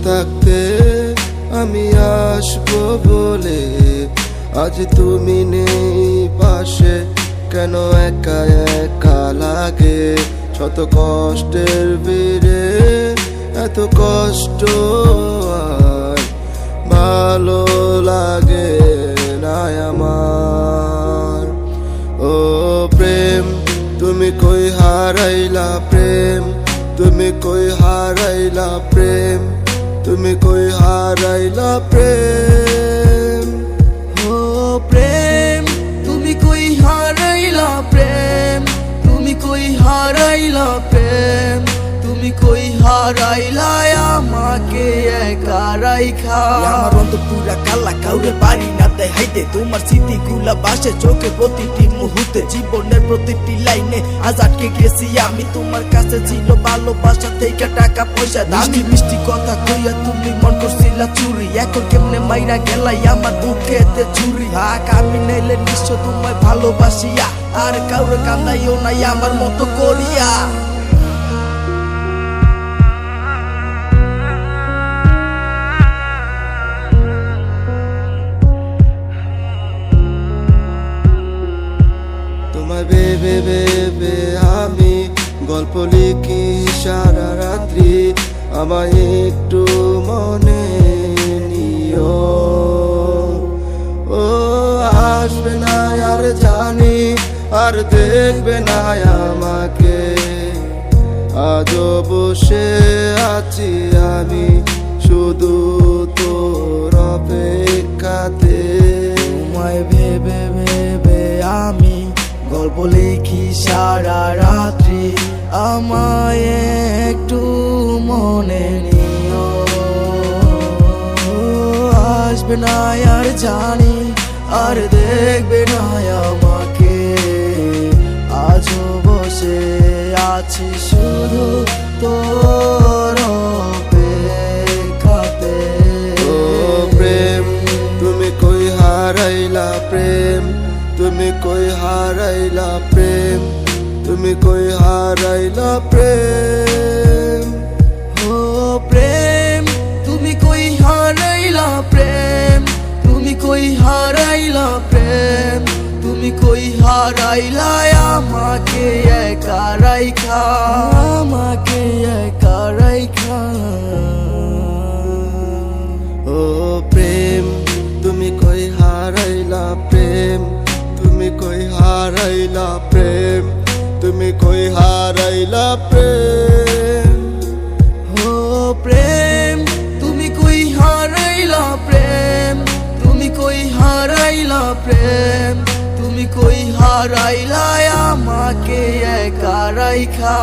থাকতে আমি আসবো বলে, আজ তুমি নেই পাশে, কেন একা একা লাগে। শত কষ্টের ভিড়ে এত কষ্ট আর ভালো লাগে না আমার। ও প্রেম তুমি কই হারাইলা প্রেম, তুমি কই হারাইলা প্রেম, তুমি কই হারাইলা প্রেম। ও প্রেম তুমি কই হারাইলা প্রেম, তুমি কই হারাইলা প্রেম, তুমি কই হারাইলা আমাকে একা রাইখা। আমার অন্তর পুরা কালা, কাউরে পারি না দেখাইতে, তোমার স্মৃতিগুলা বাসে চোখে প্রতিটি মুহূর্তে। জীবনের প্রতিটি লাইনে আজ আটকে গেছি আমি, তোমার কাছে ছিল ভালোবাসা থেকে টাকা পয়সা দামি। মিষ্টি কথা কইয়া তুমি মন করছিলা চুরি, এখন কেমনে মাইরা গেলাই আমার বুকেতে ছুরি। থাক আমি নাইলে নিশ্চয় তোমায় ভালোবাসিয়া, আর কাউরে কান্দাইও নাই আমার মতো করিয়া। তোমায় ভেবে ভেবে আমি গল্প লিখি সারা রাত্রি, আমায় একটু মনে নিও। ও আসবে না আর জানি, আর দেখবে না আমাকে, আজও বসে আছি আমি শুধু তোর অপেক্ষাতে। তোমায় ভেবে ভেবে আমি গল্প লিখি সারা রাত্রি, আমায় একটু মনে নিও। আসবে না আর জানি, আর দেখবে না আমাকে, আজও বসে আছি শুধু তোর অপেক্ষাতে। ও প্রেম তুমি কই হারাইলা প্রেম, তুমি কই হারাইলা প্রেম, তুমি কই হারাইলা প্রেম। ও প্রেম তুমি কই হারাইলা প্রেম, তুমি কই হারাইলা প্রেম, তুমি কই হারাইলা আমাকে একা রাইখা, আমাকে একা রাইখা। ও প্রেম তুমি কই হারাইলা প্রেম, তুমি কই হারাইলা প্রেম, তুমি কই হারাইলা প্রেম। ও প্রেম তুমি কই হারাইলা প্রেম, তুমি কই হারাইলা প্রেম, তুমি কই হারাইলা আমাকে একা রাইখা।